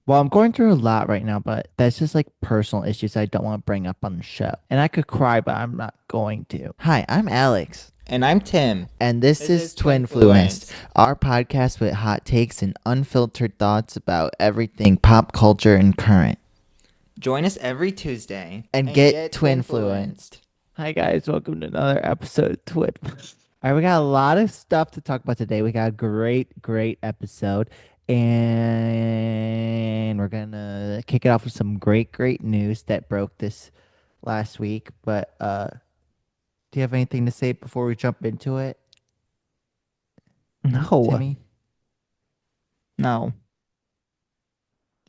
Well, I'm going through a lot right now, but that's just like personal issues I don't want to bring up on the show. And I could cry, but I'm not going to. Hi, I'm Alex, And I'm Tim. and this This is is Twinfluenced, Twinfluenced. our podcast with hot takes and unfiltered thoughts about everything pop culture and current. Join us every Tuesday And and get get Twinfluenced. Twinfluenced. Hi guys, welcome to another episode of Twin. All right, we got a lot of stuff to talk about today. We got a great episode, and we're gonna kick it off with some great news that broke this last week. But do you have anything to say before we jump into it, No, Timmy? no.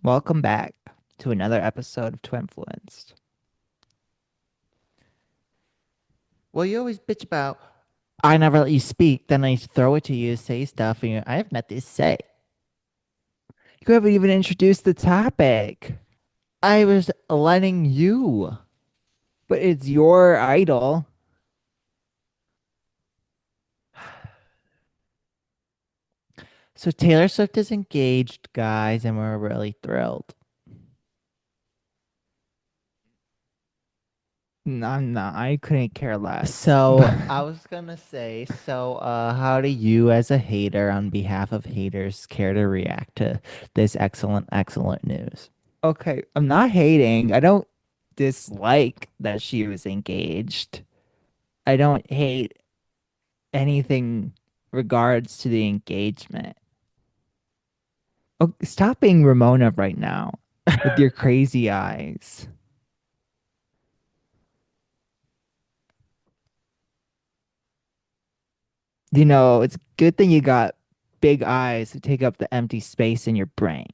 Welcome back to another episode of Twinfluenced. Well, you always bitch about I never let you speak, then I throw it to you, say stuff, and I have nothing to say. You haven't even introduced the topic, I was letting you. but it's your idol. So Taylor Swift is engaged, guys, and we're really thrilled. No, I'm not. I couldn't care less. So I was gonna say, how do you as a hater on behalf of haters care to react to this excellent news? Okay, I'm not hating. I don't dislike that she was engaged. I don't hate anything regards to the engagement. Oh, stop being Ramona right now with your crazy eyes. You know, it's a good thing you got big eyes to take up the empty space in your brain.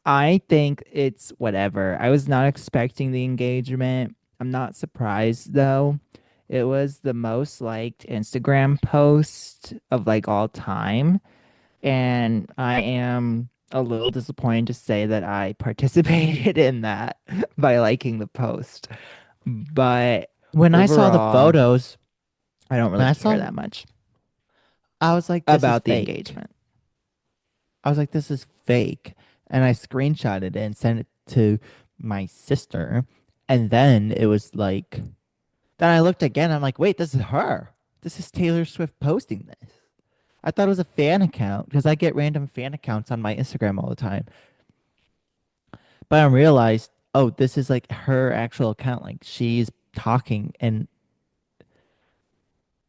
I think it's whatever. I was not expecting the engagement. I'm not surprised though. It was the most liked Instagram post of like all time. And I am a little disappointed to say that I participated in that by liking the post. But When I saw the overall, photos, I don't when really I care saw, that much I was like, this is about the fake. engagement. I was like, this is fake. And I screenshotted it and sent it to my sister. And then it was like, then I looked again. I'm like, wait, this is her. This is Taylor Swift posting this. I thought it was a fan account because I get random fan accounts on my Instagram all the time. But I realized, oh, this is like her actual account. Like she's talking, and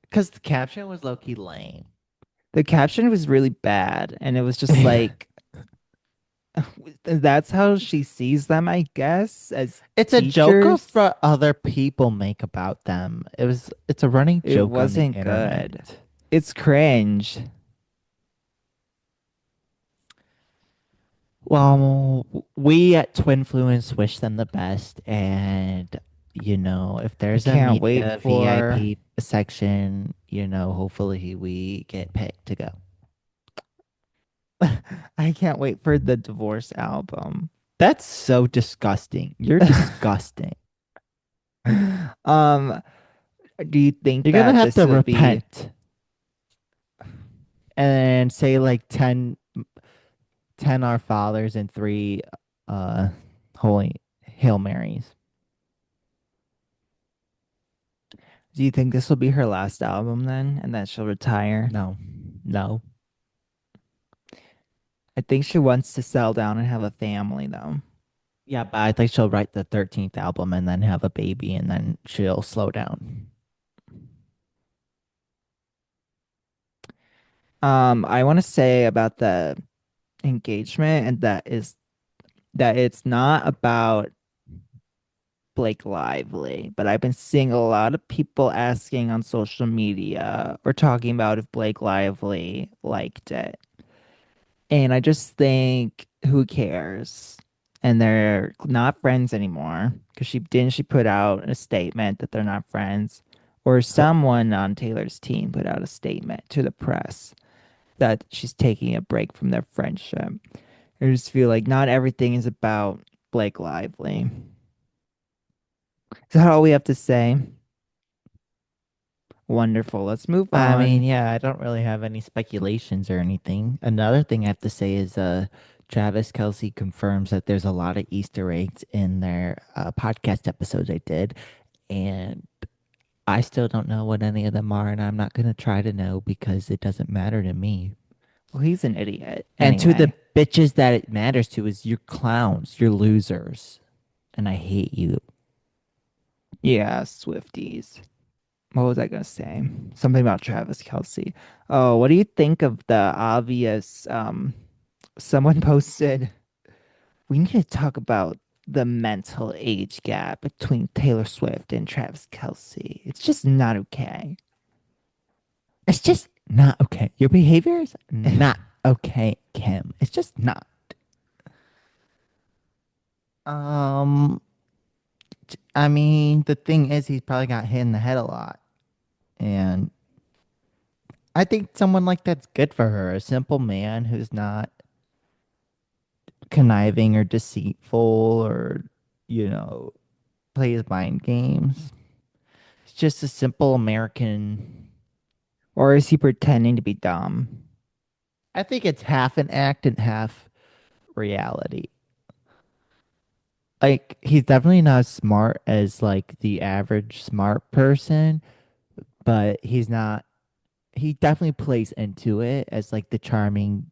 because the caption was low key lame. The caption was really bad, and it was just like that's how she sees them, I guess, as It's a joke of teachers. what other people make about them. It's a running It joke on the wasn't good. internet. It's cringe. Well, we at Twinfluence wish them the best, and if I there's a can't wait media for VIP section, hopefully we get picked to go. I can't wait for the divorce album. That's so disgusting. You're disgusting. Um, do you think You're gonna that have this to would be repent and say like 10 Our Fathers and three uh holy Hail Marys. do you think this will be her last album then and then she'll retire? No, no. I think she wants to settle down and have a family though. Yeah, but I think she'll write the 13th album and then have a baby and then she'll slow down. I want to say about the engagement and that it's not about Blake Lively, but I've been seeing a lot of people asking on social media or talking about if Blake Lively liked it. And I just think, who cares? And they're not friends anymore because she put out a statement that they're not friends, or Who- someone on Taylor's team put out a statement to the press that she's taking a break from their friendship. I just feel like not everything is about Blake Lively. Is that all we have to say? Wonderful. Let's move I mean, on. yeah, I don't really have any speculations or anything. Another thing I have to say is Travis Kelsey confirms that there's a lot of Easter eggs in their podcast episodes I did, and I still don't know what any of them are, and I'm not gonna try to know because it doesn't matter to me. Well, he's an idiot And to the anyway. bitches that it matters to is you're clowns, you're losers, and I hate you. Yeah, Swifties. What was I gonna say? Something about Travis Kelsey. Oh, what do you think of the obvious someone posted we need to talk about the mental age gap between Taylor Swift and Travis Kelsey. It's just not okay. It's just not okay. Your behavior is not okay, Kim. It's just not. Um, I mean, the thing is, he's probably got hit in the head a lot, and I think someone like that's good for her. A simple man who's not conniving or deceitful or, you know, plays mind games. It's just a simple American. Or is he pretending to be dumb? I think it's half an act and half reality. Like he's definitely not as smart as like the average smart person, but he's not he definitely plays into it as like the charming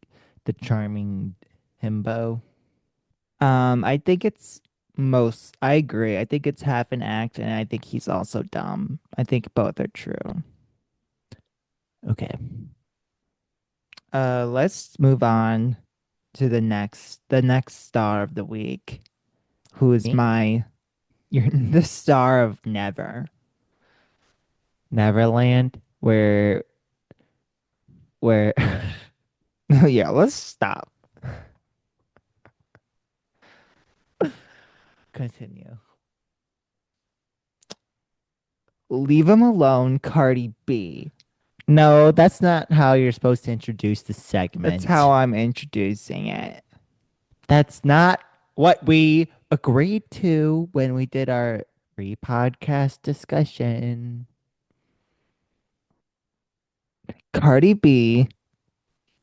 himbo. I think it's most I agree. I think it's half an act and I think he's also dumb. I think both are true. Okay. Let's move on to the next star of the week, who is Me? my you're the star of Never. Neverland, where Yeah, let's stop. continue. Leave him alone, Cardi B. No, that's not how you're supposed to introduce the That's how segment. I'm introducing it. That's not what we agreed to when we did our pre-podcast discussion. Cardi B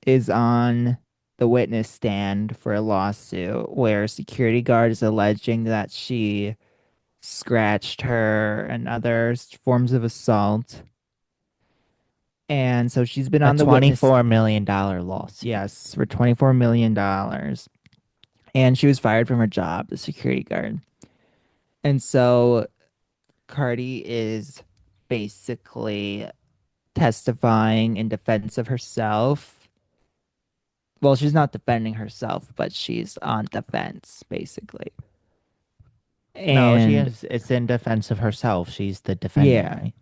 is on the witness stand for a lawsuit where a security guard is alleging that she scratched her and other forms of assault. And so she's been A on the witness, $24 million lawsuit. yes, for $24 million. And she was fired from her job, the security guard. And so Cardi is basically testifying in defense of herself. Well, she's not defending herself, but she's on defense, basically. No, she And is. It's in defense of herself. She's the defendant, yeah, right?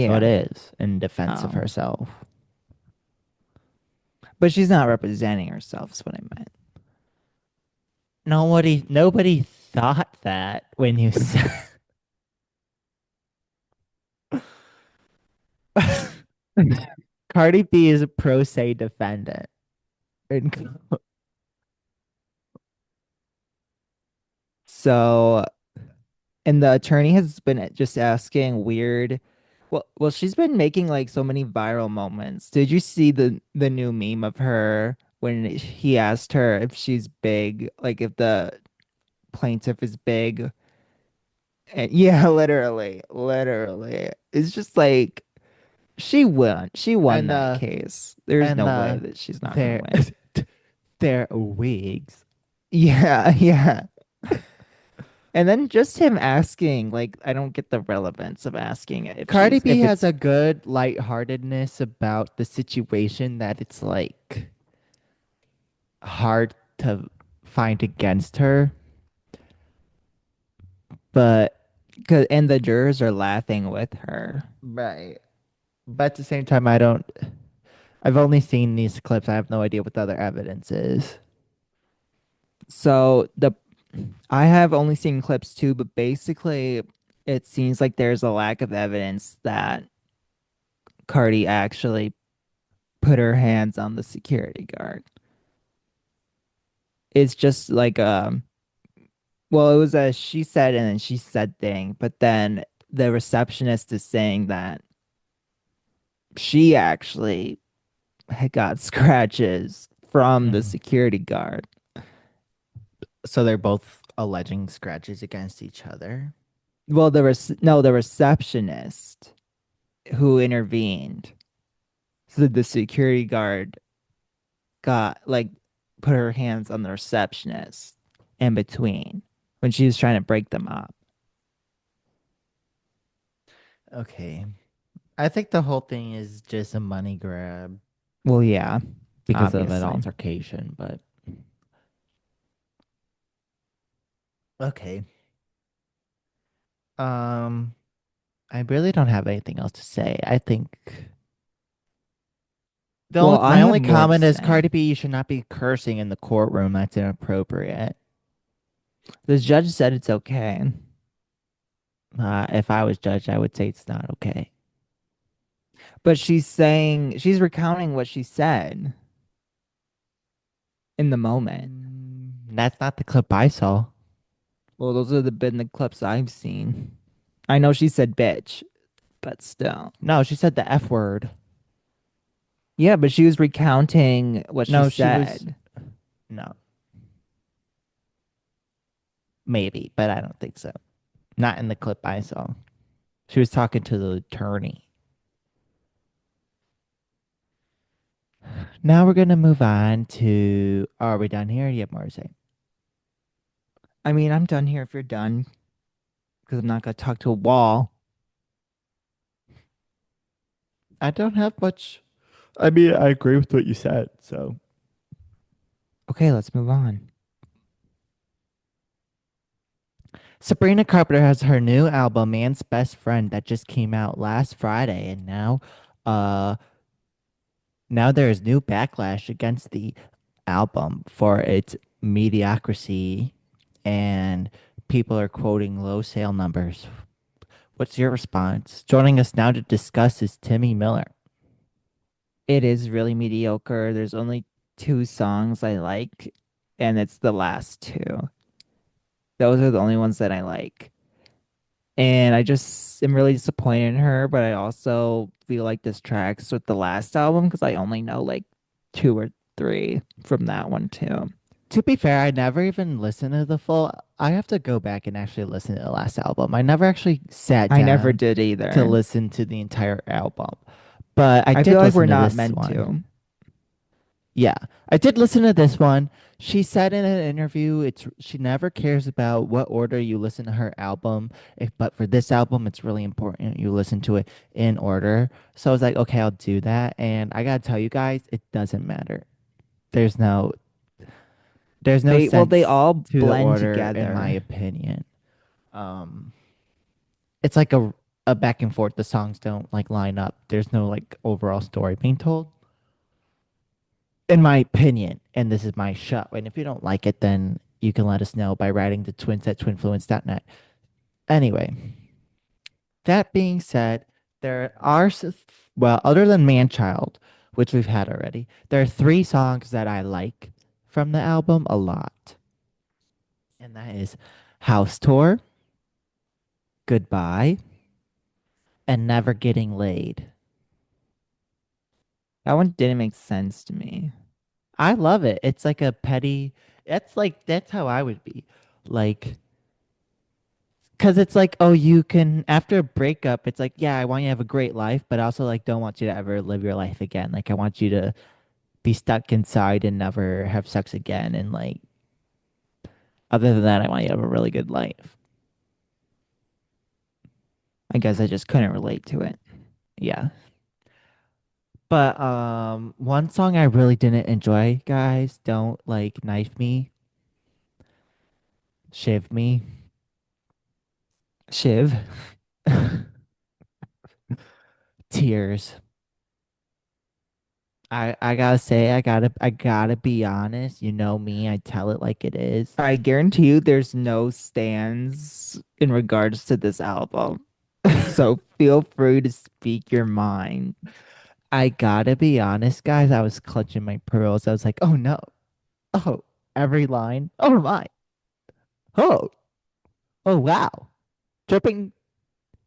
So it yeah. is in defense of Um, herself. but she's not representing herself, is what I meant. Nobody thought that when you said Cardi B is a pro se defendant. And So, and the attorney has been just asking weird. Well, she's been making like so many viral moments. Did you see the new meme of her when he asked her if she's big, like if the plaintiff is big? And yeah, literally. It's just like she won and that the case. There's and no way the that she's not gonna their win. their wigs. Yeah, yeah. And then just him asking, like, I don't get the relevance of asking if Cardi she's B if has it's a good lightheartedness about the situation that it's like hard to find against her. But cause, and the jurors are laughing with her. right. But at the same time, I don't. I've only seen these clips. I have no idea what the other evidence is. So the I have only seen clips too, but basically it seems like there's a lack of evidence that Cardi actually put her hands on the security guard. It's just like well, it was a she said and then she said thing, but then the receptionist is saying that She actually had got scratches from the Hmm. security guard. So they're both alleging scratches against each other. Well, the receptionist who intervened. So the security guard got like put her hands on the receptionist in between when she was trying to break them up. Okay. I think the whole thing is just a money grab Well, yeah, because of an obviously. altercation, but okay. Um, I really don't have anything else to say. I think Well, I my have only more to comment is say. Cardi B, you should not be cursing in the courtroom. That's inappropriate. The judge said it's okay, If I was judged, I would say it's not okay. but she's recounting what she said in the moment. That's not the clip I saw. Well, those are been the clips I've seen. I know she said bitch, but still. No, she said the F word. Yeah, but she was recounting what she No, she was said. no, maybe, but I don't think so. Not in the clip I saw. She was talking to the attorney. Now we're gonna move on to. Are we done here? Do you have more to say? I mean, I'm done here if you're done, because I'm not gonna talk to a wall. I don't have much. I mean, I agree with what you said. So Okay, let's move on. Sabrina Carpenter has her new album Man's Best Friend that just came out last Friday, and uh now there is new backlash against the album for its mediocrity, and people are quoting low sale numbers. What's your response? Joining us now to discuss is Timmy Miller. It is really mediocre. There's only two songs I like, and it's the last two. Those are the only ones that I like. And I just am really disappointed in her, but I also feel like this tracks with the last album because I only know like two or three from that one too. To be fair, I never even listened to the full. I have to go back and actually listen to the last album. I never actually sat I never down did to either. listen to the entire album, but I I feel did like we're listen to not this meant one. to. Yeah, I did listen to this one. She said in an interview, it's she never cares about what order you listen to her album. But for this album, it's really important you listen to it in order. So I was like, okay, I'll do that. And I gotta tell you guys, it doesn't matter. There's no there's no They sense all to the blend order, in my together. opinion. Um, it's like a back and forth. The songs don't like line up. There's no like overall story being told, in my opinion. And this is my show. And if you don't like it, then you can let us know by writing to twins at twinfluenced.net. Anyway, that being said, there are well, other than Manchild, which we've had already, there are three songs that I like from the album a lot, and that is House Tour, Goodbye, and Never Getting Laid. That one didn't make sense to me. I love it. It's like a petty, that's how I would be. Like, because it's like, oh, you can, after a breakup, it's like, yeah, I want you to have a great life, but I also like don't want you to ever live your life again. Like, I want you to be stuck inside and never have sex again. And like, other than that, I want you to have a really good life. I guess I just couldn't relate to it. Yeah. But one song I really didn't enjoy, guys, don't like knife me, shiv me. Shiv. Tears. I gotta say, I gotta be honest. You know me, I tell it like it is. I guarantee you there's no stands in regards to this album. So feel free to speak your mind. I gotta be honest, guys. I was clutching my pearls. I was like, oh no. Oh, every line. Oh my. Oh, oh wow. Dripping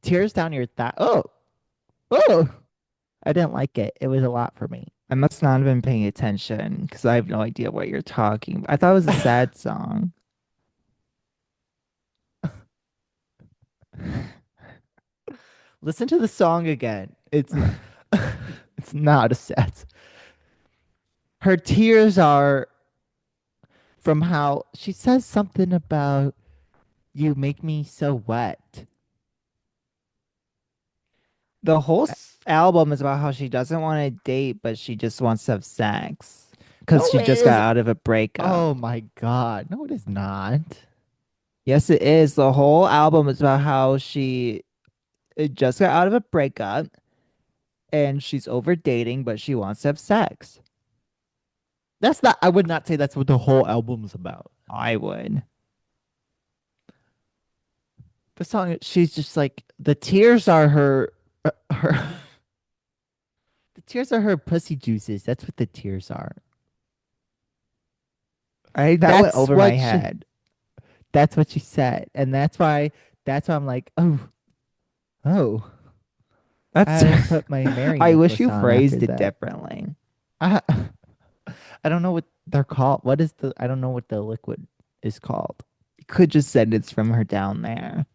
tears down your thigh. Oh, oh. I didn't like it. It was a lot for me. I must not have been paying attention because I have no idea what you're talking about. I thought it was a sad song. Listen to the song again. It's not, it's not a set. Her tears are from how she says something about you make me so wet. The whole Uh, album is about how she doesn't want to date, but she just wants to have sex because No, she it just got is. out of a breakup. Oh my God. No, it is not. Yes, it is. The whole album is about how she just got out of a breakup and she's over dating, but she wants to have sex. That's not, I would not say that's what the whole album's about. I would. The song, she's just like, the tears are her, the tears are her pussy juices. That's what the tears are. I that went That's over my what she, head. that's what she said. And that's why I'm like, oh, That's I will put my Mary I wish necklace you on after phrased it that. differently. I, I don't know what they're called. I don't know what the liquid is called. You could just send it's from her down there.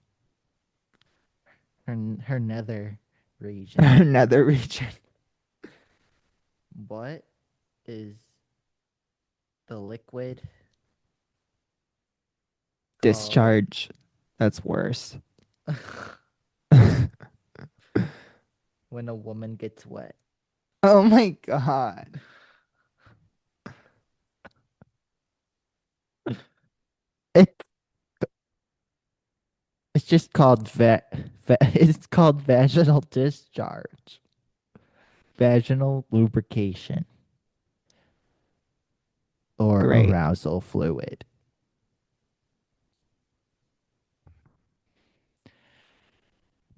Her nether region. Another region. What is the liquid called? Discharge. That's worse. When a woman gets wet. Oh my God. It it's just called it's called vaginal discharge. Vaginal lubrication or Great. arousal fluid.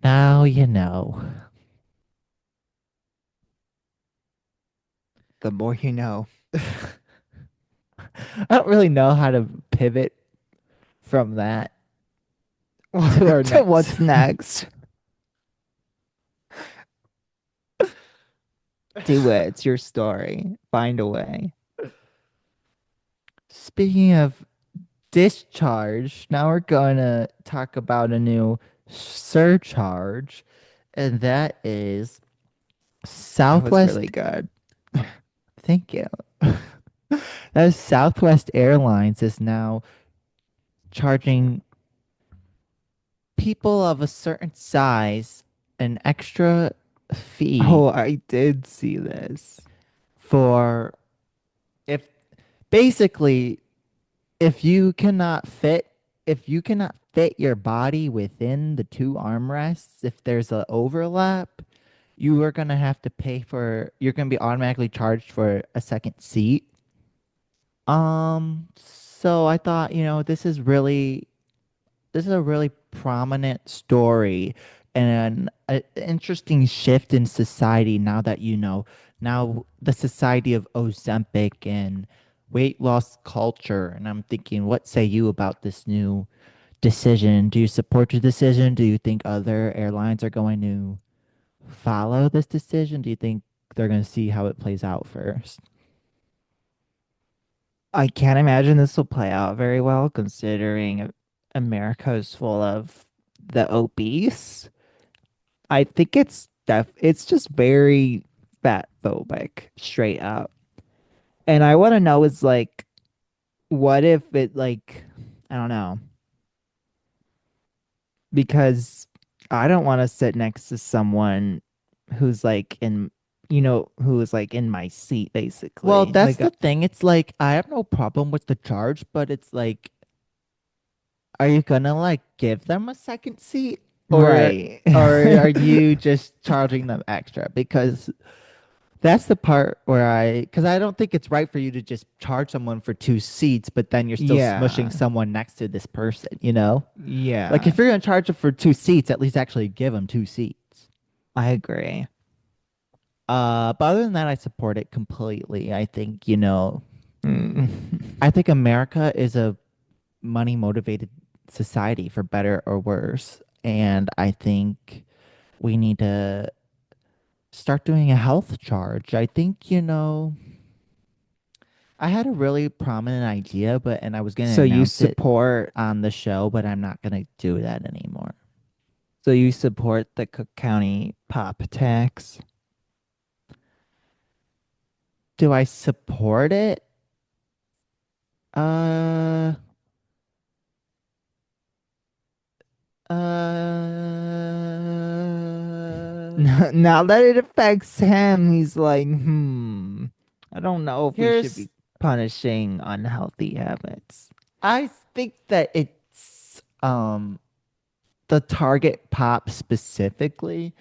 Now you know. The more you know. I don't really know how to pivot from that to our To next. what's next? Do it. It's your story. Find a way. Speaking of discharge, now we're going to talk about a new surcharge, and that is That was really Southwest. good. Thank you. That is Southwest Airlines is now charging people of a certain size an extra fee Oh, I did see this. for if basically if you cannot fit if you cannot fit your body within the two armrests, if there's an overlap, you are going to have to pay for you're going to be automatically charged for a second seat. So I thought, this is a really prominent story and an interesting shift in society now that now the society of Ozempic and weight loss culture. And I'm thinking, what say you about this new decision? Do you support the decision? Do you think other airlines are going to follow this decision? Do you think they're going to see how it plays out first? I can't imagine this will play out very well considering America is full of the obese. I think it's just very fat phobic, straight up. And I want to know is like, what if it like, I don't know, because I don't want to sit next to someone who's like who is like in my seat Well, basically. that's Like, the thing. It's like I have no problem with the charge, but it's like, are you gonna like give them a second seat, or right. are you just charging them extra? Because that's the part where because I don't think it's right for you to just charge someone for two seats, but then you're still smushing Yeah. someone next to this person, you know? Like Yeah. if you're gonna charge them for two seats, at least actually give them two seats. I agree. But other than that, I support it completely. Mm. I think America is a money motivated society for better or worse. And I think we need to start doing a health charge. I think, I had a really prominent idea, but and I was going to So you announce it support on the show, but I'm not going to do that anymore. so you support the Cook County pop tax? Do I support it? Uh, Now that it affects him, he's like, I don't know if we should here's be punishing unhealthy habits. I think that it's the target pop specifically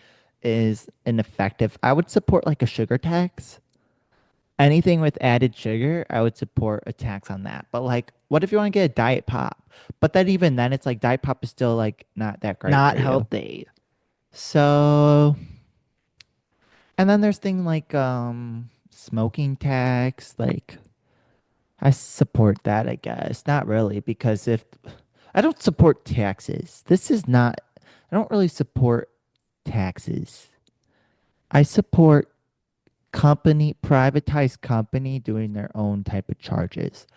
is ineffective. I would support like a sugar tax. Anything with added sugar, I would support a tax on that. But like, what if you want to get a diet pop? But then even then, it's like diet pop is still like not that great for Not you. healthy. So, and then there's things like smoking tax. Like, I support that, I guess. Not really, because if I don't support taxes, this is not, I don't really support taxes. I support privatized company doing their own type of charges.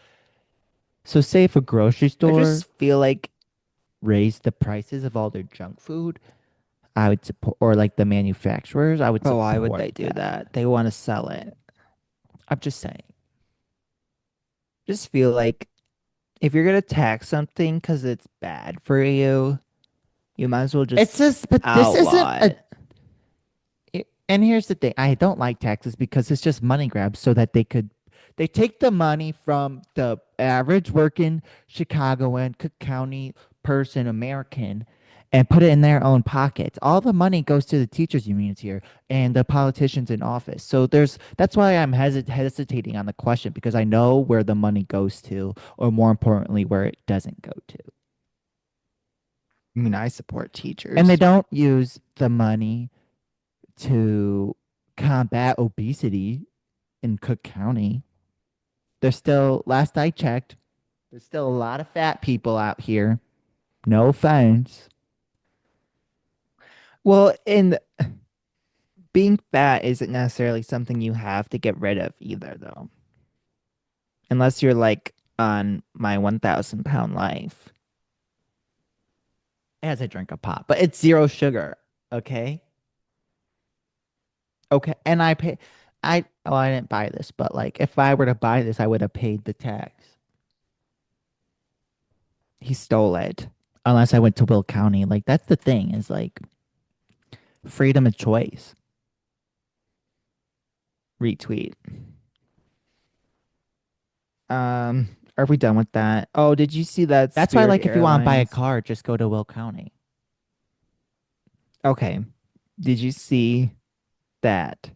So say if a grocery I store just feel like, raised the prices of all their junk food, I would support, or like the manufacturers, I would oh, why would support they do that. that? They want to sell it. I'm just saying. Just feel like if you're gonna tax something because it's bad for you, you might as well It's just just, but this isn't outlaw a, it. and here's the thing. I don't like taxes because it's just money grabs so that they take the money from the average working Chicagoan, Cook County person, American, and put it in their own pockets. All the money goes to the teachers unions here and the politicians in office. So that's why I'm hesitating on the question because I know where the money goes to, or more importantly, where it doesn't go to. I mean, I support And they teachers. don't use the money to combat obesity in Cook County. There's still, last I checked, there's still a lot of fat people out here. No offense. Well, and being fat isn't necessarily something you have to get rid of either, though. Unless you're like on my 1,000 pound life. As I drink a pop, but it's zero sugar. Okay. Okay. And I didn't buy this, but like if I were to buy this, I would have paid the tax. He stole it. Unless I went to Will County. Like that's the thing is like freedom of choice. Retweet. Um, are we done with that? Oh, did you see that That's why Spirit like if you want to buy a Airlines? car, just go to Will County. Okay. Did you see that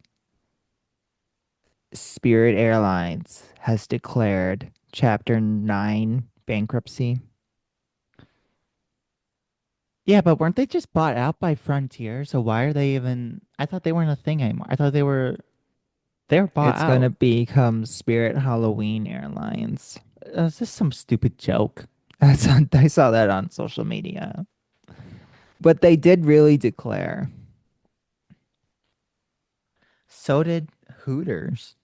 Spirit Airlines has declared Chapter 9 bankruptcy? Yeah, but weren't they just bought out by Frontier? So why are they even I thought they weren't a thing anymore. I thought they were bought It's gonna out. become Spirit Halloween Airlines. Is this some stupid joke? I saw that on social media. But they did really declare. So did Hooters.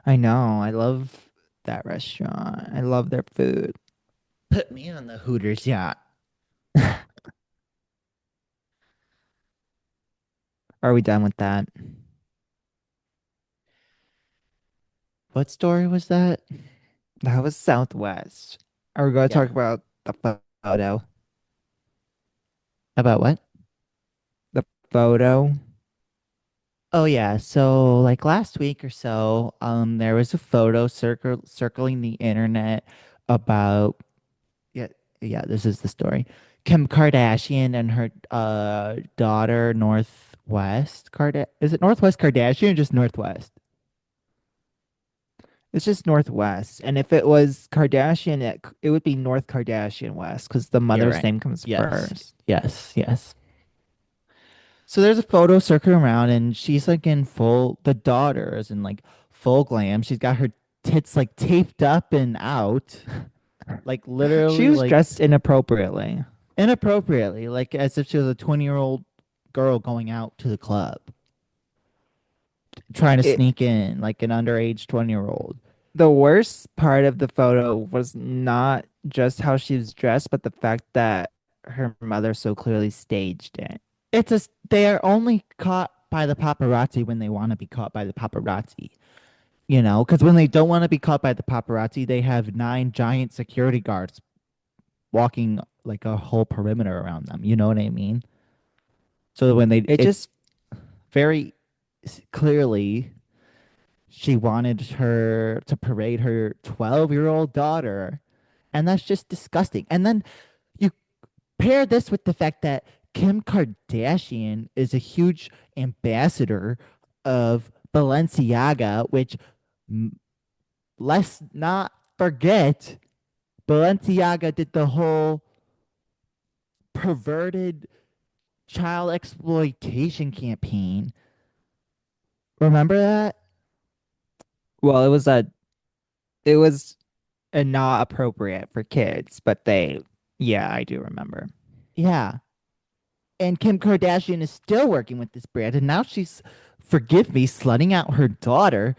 I know. I love that restaurant. I love their food. Put me on the Hooters yacht. Are we done with that? What story was that? That was Southwest. Are we going to Yeah. talk about the photo? About what? The photo. Oh yeah. So like last week or so, there was a photo circling the internet about yeah, yeah, this is the story. Kim Kardashian and her daughter Northwest is it Northwest Kardashian or just Northwest? It's just Northwest. And if it was Kardashian, it would be North Kardashian West because the You're mother's right. name comes Yes. first. Yes. Yes. So there's a photo circling around and she's like in full the daughter is in like full glam. She's got her tits like taped up and out. Like She literally was like dressed inappropriately. inappropriately, like as if she was a 20-year-old girl going out to the club. trying to It sneak in like an underage 20-year-old. the worst part of the photo was not just how she was dressed, but the fact that her mother so clearly staged it. They are only caught by the paparazzi when they want to be caught by the paparazzi. Because when they don't want to be caught by the paparazzi, they have nine giant security guards walking like a whole perimeter around them. You know what I mean? So when It it's just very clearly she wanted her to parade her 12-year-old daughter, and that's just disgusting. And then you pair this with the fact that Kim Kardashian is a huge ambassador of Balenciaga, which let's not forget Balenciaga did the whole perverted child exploitation campaign. Remember that? well, it was not appropriate for kids, but yeah, I do remember. Yeah. And Kim Kardashian is still working with this brand, and now she's, forgive me, slutting out her daughter.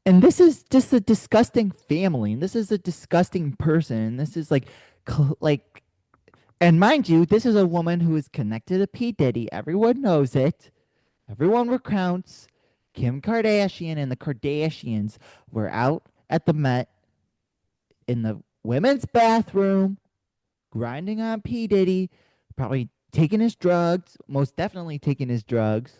And this is just a disgusting family, and this is a disgusting person. And this is like, and mind you, this is a woman who is connected to P. Diddy. Everyone knows it. Everyone recounts. Kim Kardashian and the Kardashians were out at the Met in the women's bathroom, grinding on P. Diddy, probably taking his drugs, most definitely taking his drugs.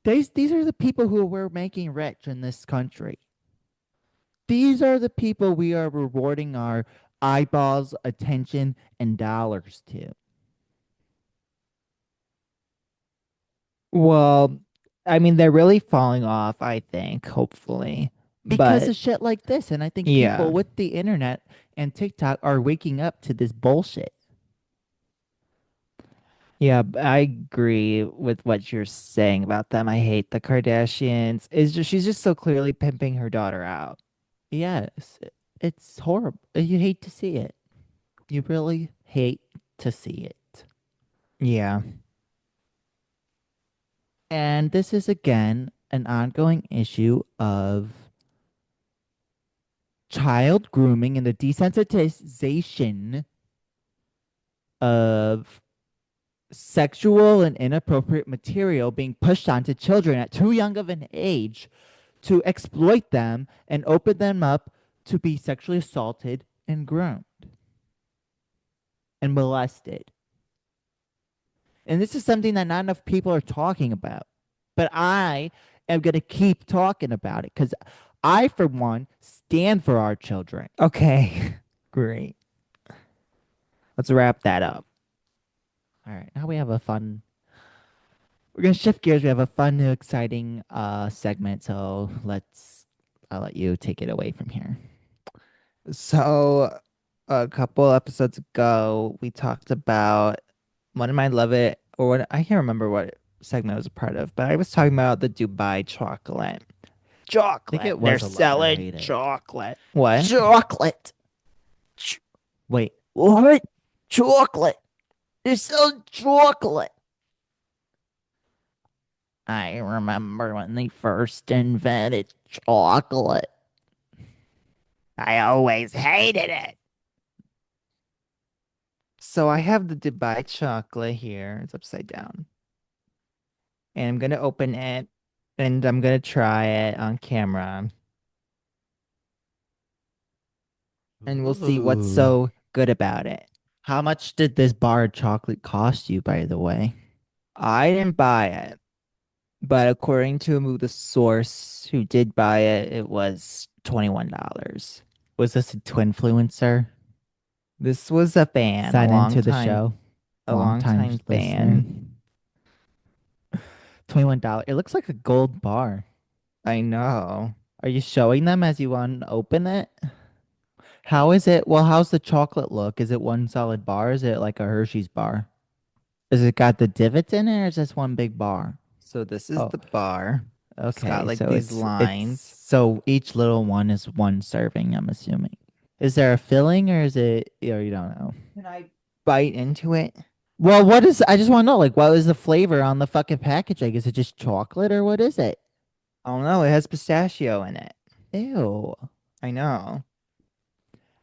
These are the people who we're making rich in this country. These are the people we are rewarding our eyeballs, attention, and dollars to. Well, I mean, they're really falling off, I think, hopefully. Because But of shit like this. And I think yeah. people with the internet and TikTok are waking up to this bullshit. Yeah, I agree with what you're saying about them. I hate the Kardashians. She's just so clearly pimping her daughter out. Yes, it's horrible. You hate to see it. You really hate to see it. Yeah. And this is again an ongoing issue of child grooming and the desensitization of sexual and inappropriate material being pushed onto children at too young of an age to exploit them and open them up to be sexually assaulted and groomed and molested. And this is something that not enough people are talking about. But I am going to keep talking about it because I, for one, stand for our children. Okay. Great. Let's wrap that up. All right, now we have a fun. We're gonna shift gears. We have a fun, new, exciting segment. So I'll let you take it away from here. So, a couple episodes ago, we talked about one of my love it, or what I can't remember what segment I was a part of, but I was talking about the Dubai chocolate. I think Chocolate. it They're was a love it or selling hate it. chocolate. What? Chocolate. Wait, What? Chocolate. They're selling chocolate. I remember when they first invented chocolate. I always hated it. So I have the Dubai chocolate here. It's upside down. And I'm gonna open it and I'm gonna try it on camera. And we'll see what's Ooh. so good about it. How much did this bar of chocolate cost you, by the way? I didn't buy it, but according to the source who did buy it, it was $21. Was this a Twinfluencer? This was a fan, Sign into the show. a Long long time time listener. fan. $21. It looks like a gold bar. I know. Are you showing them as you open it? How is it? Well, how's the chocolate look? Is it one solid bar? Is it like a Hershey's bar? Is it got the divots in it or is this one big bar? So this is Oh, the bar. It's got okay. like So these it's lines. so each little one is one serving, I'm assuming. Is there a filling or is it, or you don't know? Can I bite into it? Well, what is? I just want to know, like, what is the flavor on the fucking package? Like, is it just chocolate or what is it? I don't know. It has pistachio in it. Ew. I know.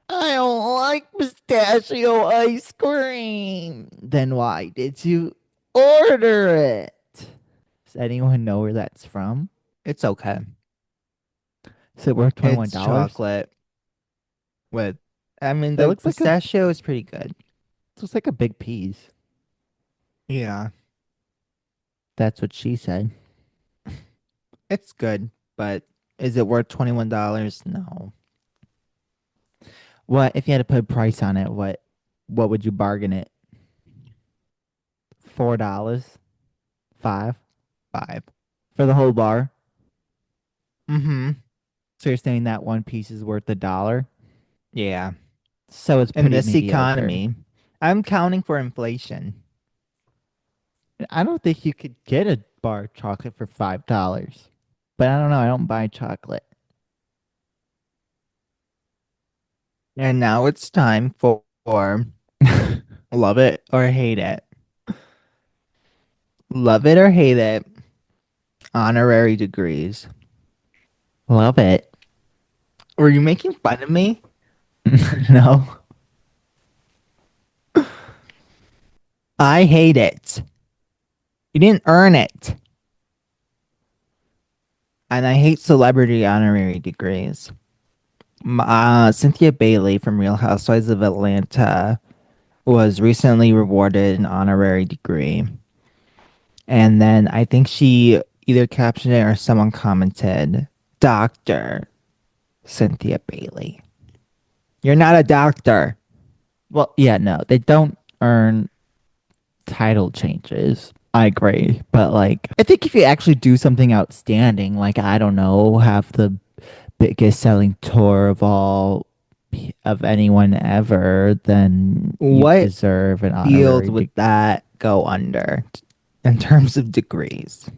I don't like pistachio ice cream. Then why did you order it? Does anyone know where that's from? It's okay. Is it worth It's $21? chocolate with, I mean, That the looks like a pistachio is pretty good. looks like a big piece. Yeah, That's what she said. it's good, but is it worth $21? No. What if you had to put a price on it? What would you bargain it? $4? Five? 5. For the whole bar? Mm-hmm. So you're saying that one piece is worth $1? Yeah. So it's In pretty this mediocre. economy, I'm counting for inflation. I don't think you could get a bar of chocolate for $5. But I don't know. I don't buy chocolate. And now it's time for love it or hate it. Love it or hate it. Honorary degrees. Love it. Were you making fun of me? No. I hate it. You didn't earn it. And I hate celebrity honorary degrees. Cynthia Bailey from Real Housewives of Atlanta was recently rewarded an honorary degree. And then I think she either captioned it or someone commented, Dr. Cynthia Bailey. You're not a doctor. Well, yeah, no. They don't earn title changes. I agree. But like I think if you actually do something outstanding, like I don't know, have the biggest selling tour of anyone ever, then you What deserve an field honorary would that go under in terms of degrees?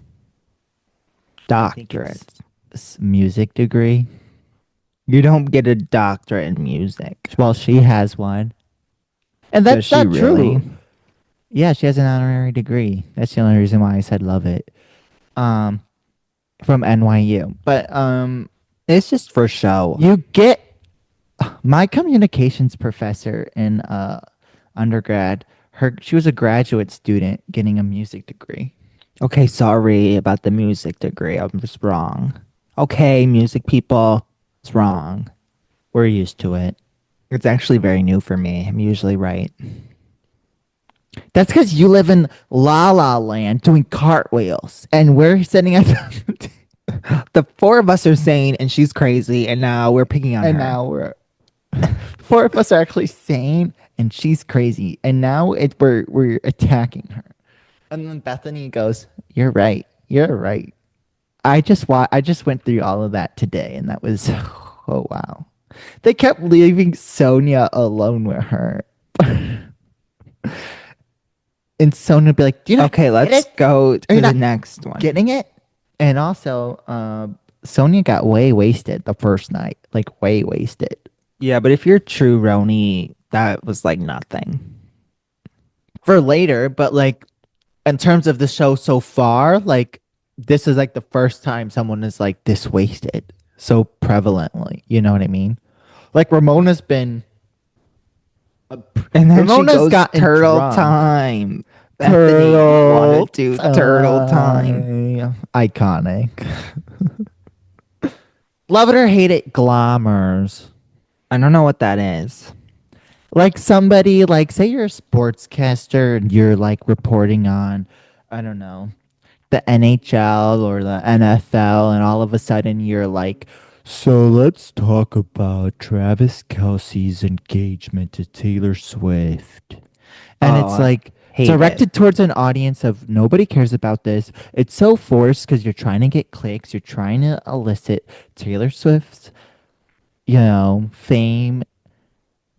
I think it's Doctorates. music degree. You don't get a doctorate in music. Well, she has one. And Does that's she not true. really? Yeah, she has an honorary degree. That's the only reason why I said love it. Um, from NYU. But It's just for show. you get my communications professor in undergrad. She was a graduate student getting a music degree. Okay, sorry about the music degree. I was wrong. Okay, music people, it's wrong. We're used to it. It's actually very new for me. I'm usually right. That's because you live in La La Land doing cartwheels, and we're sitting at the The four of us are sane and she's crazy, and now we're picking on and her. now we're four of us are actually sane, and she's crazy, and now we're attacking her. And then Bethany goes, "You're right. You're right." I just went through all of that today, and that was oh wow. They kept leaving Sonia alone with her. And Sonia would be like, "Do you not Okay, get let's it? go Are to you the not next one. getting it?" And also, Sonia got way wasted the first night, like way wasted. Yeah, but if you're true Roni, that was like nothing. For later, but like in terms of the show so far, like this is like the first time someone is like this wasted so prevalently. You know what I mean? Like And then she Ramona's goes gotten turtle drunk. time. Bethany, you want to Turtle do turtle time. time. Iconic. Love it or hate it, glamours. I don't know what that is. Like somebody, like say you're a sportscaster and you're like reporting on, I don't know, the NHL or the NFL, and all of a sudden you're like, so let's talk about Travis Kelce's engagement to Taylor Swift. And Oh, it's I like hate it. directed towards an audience of nobody cares about this. It's so forced because you're trying to get clicks, you're trying to elicit Taylor Swift's, fame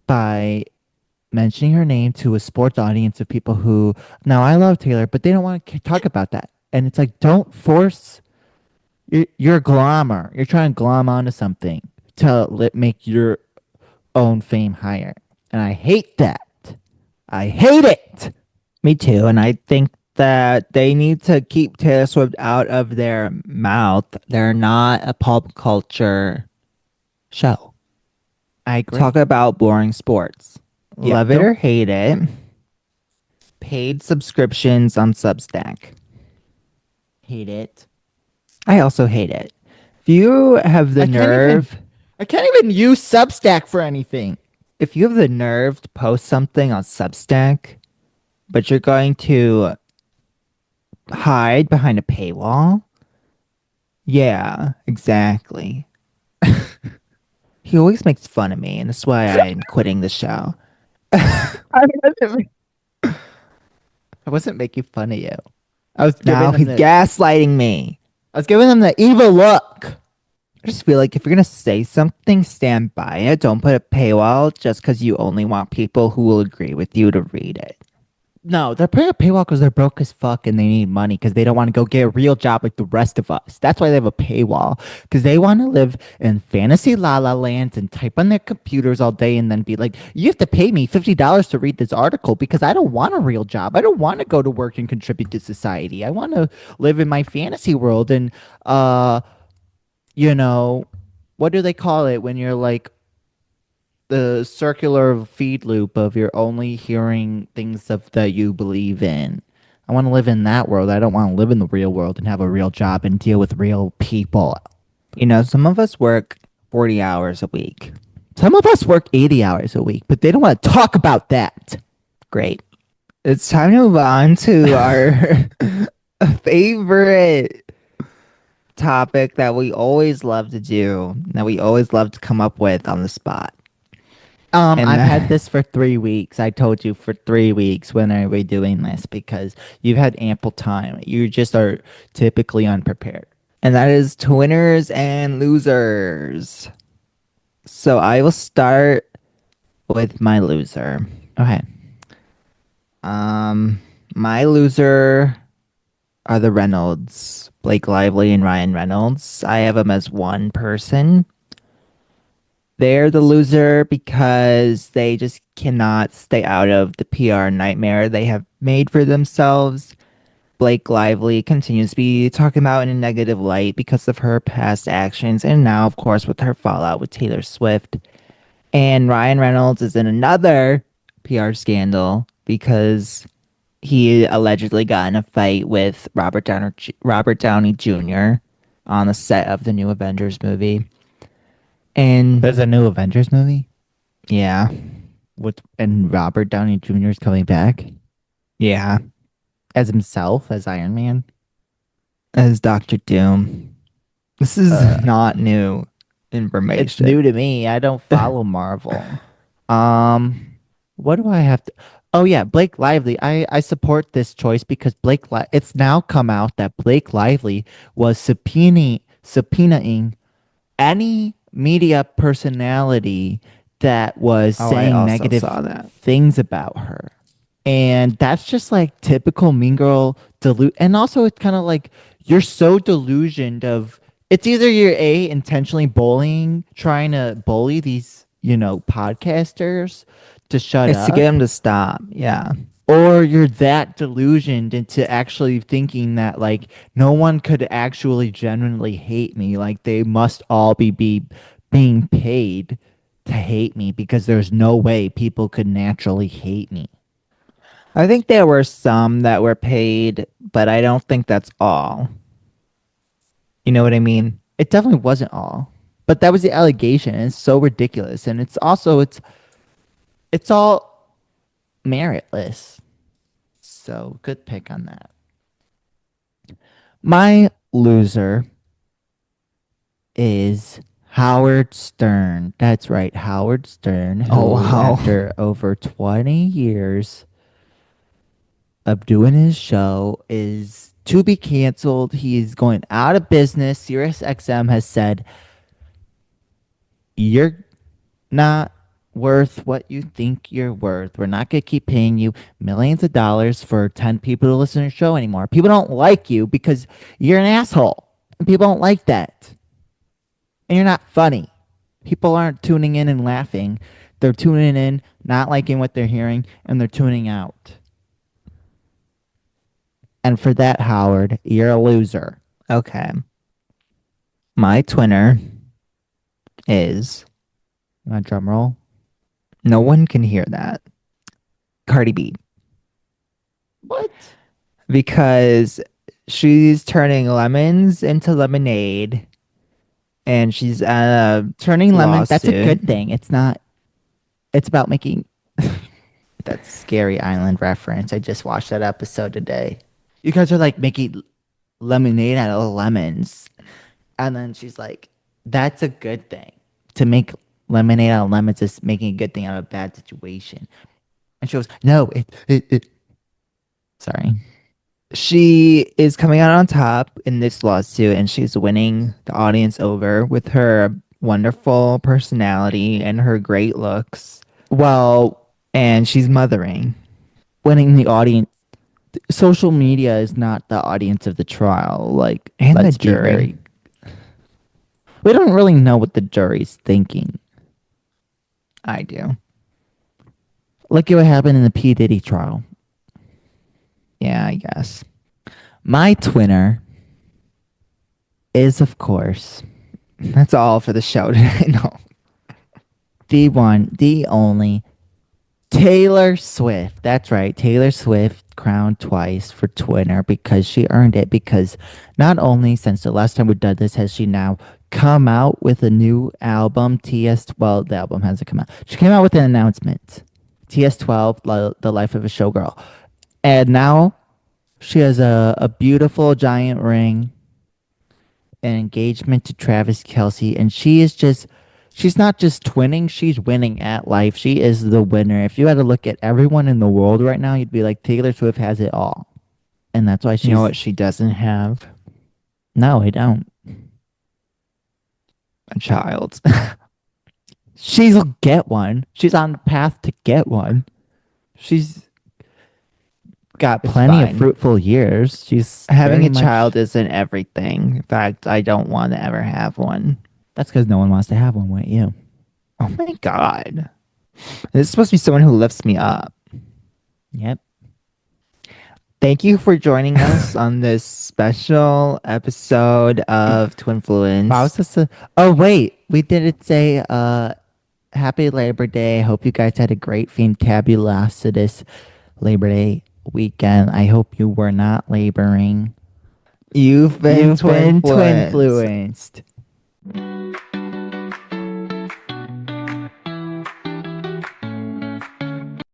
by mentioning her name to a sports audience of people who now I love Taylor, but they don't want to talk about that. And it's like, don't force. You're a glommer. You're trying to glom onto something to make your own fame higher, and I hate that. I hate it. Me too. And I think that they need to keep Taylor Swift out of their mouth. They're not a pop culture show. I Talk agree. about boring sports. Yeah, Love it don't or hate it, paid subscriptions on Substack. hate it. I also hate it. If you have the I can't even nerve, I can't even use Substack for anything. if you have the nerve to post something on Substack, but you're going to hide behind a paywall, yeah, exactly. He always makes fun of me, and that's why I'm quitting the show. I wasn't making fun of you. I was giving Now them he's the gaslighting me. I was giving them the evil look. I just feel like if you're gonna say something, stand by it. Don't put a paywall just because you only want people who will agree with you to read it. No, they're putting a paywall because they're broke as fuck and they need money because they don't want to go get a real job like the rest of us. That's why they have a paywall because they want to live in fantasy la la lands and type on their computers all day and then be like, you have to pay me $50 to read this article because I don't want a real job. I don't want to go to work and contribute to society. I want to live in my fantasy world and, uh, you know, what do they call it when you're like the circular feed loop of you're only hearing things of that you believe in. I want to live in that world. I don't want to live in the real world and have a real job and deal with real people. You know, some of us work 40 hours a week. Some of us work 80 hours a week, but they don't want to talk about that. Great. It's time to move on to our favorite topic that we always love to do, that we always love to come up with on the spot. And I've had that, this for 3 weeks. I told you for 3 weeks when are we doing this because you've had ample time. You just are typically unprepared. and that is twinners and losers. So I will start with my loser. Okay. Um, my loser are the Reynolds, Blake Lively and Ryan Reynolds. I have them as one person. They're the loser because they just cannot stay out of the PR nightmare they have made for themselves. Blake Lively continues to be talking about in a negative light because of her past actions, and now, of course, with her fallout with Taylor Swift. And Ryan Reynolds is in another PR scandal because he allegedly got in a fight with Robert Downey Jr. on the set of the new Avengers movie. And There's a new Avengers movie yeah, with and Robert Downey Jr. is coming back yeah, as himself as Iron Man. as Doctor Doom. This is Uh, not new it's information. new to me. I don't follow Marvel. What do I have to? Oh yeah, Blake Lively. I support this choice because it's now come out that Blake Lively was subpoenaing any media personality that was Oh, I saying also negative saw that. things about her. And that's just like typical mean girl and also it's kind of like you're so delusioned of it's either you're a intentionally bullying, trying to bully these, podcasters to shut It's to get up, him to stop. Yeah. or you're that delusioned into actually thinking that like no one could actually genuinely hate me. Like they must all be being paid to hate me because there's no way people could naturally hate me. I think there were some that were paid, but I don't think that's all. You know what I mean? It definitely wasn't all, but that was the allegation, and it's so ridiculous, and it's all meritless. So good pick on that. My loser is Howard Stern. That's right, Howard Stern, Oh, who, wow. after over 20 years of doing his show, is to be canceled. He is going out of business. SiriusXM has said, you're not worth what you think you're worth. We're not going to keep paying you millions of dollars for 10 people to listen to your show anymore. People don't like you because you're an asshole. And people don't like that. And you're not funny. People aren't tuning in and laughing. They're tuning in, not liking what they're hearing, and they're tuning out. And for that, Howard, you're a loser. Okay. My twinner is, You want a drum roll? no one can hear that, Cardi B, What? because she's turning lemons into lemonade and she's at a Turning lemon, that's a lawsuit. good thing. It's not, it's about making that Scary Island reference. I just watched that episode today. You guys are like making lemonade out of lemons. And then she's like, that's a good thing. To make lemonade out of lemons is making a good thing out of a bad situation. And she goes, no, it. Sorry. She is coming out on top in this lawsuit and she's winning the audience over with her wonderful personality and her great looks. Well, And she's mothering. winning the audience, social media is not the audience of the trial. Like, And the let's be jury. very, we don't really know what the jury's thinking. I do. Look at what happened in the P. Diddy trial. Yeah, I guess. My twinner is, of course, That's all for the show today. No. the one, the only Taylor Swift. That's right. Taylor Swift crowned twice for Twinner because she earned it. Because not only since the last time we did this has she now come out with a new album, TS. Well, the album hasn't come out. She came out with an announcement, TS12, The Life of a Showgirl. And now she has a beautiful giant ring, an engagement to Travis Kelsey, and she's not just twinning, she's winning at life. She is the winner. If you had to look at everyone in the world right now, you'd be like, Taylor Swift has it all. And that's why You know she's, what she doesn't have? no, I don't. A child. She'll get one. She's on the path to get one. She's got It's plenty of fine. fruitful years. She's Having very a child much, isn't everything. In fact, I don't want to ever have one. that's because no one wants to have one with you. Oh my God. This is supposed to be someone who lifts me up. Yep. Thank you for joining us on this special episode of Wow, is Twinfluenced. this a, oh wait, we didn't say happy Labor Day. Hope you guys had a great fantabulous Labor Day weekend. I hope you were not laboring. You've been You've been Twinfluenced. twinfluenced.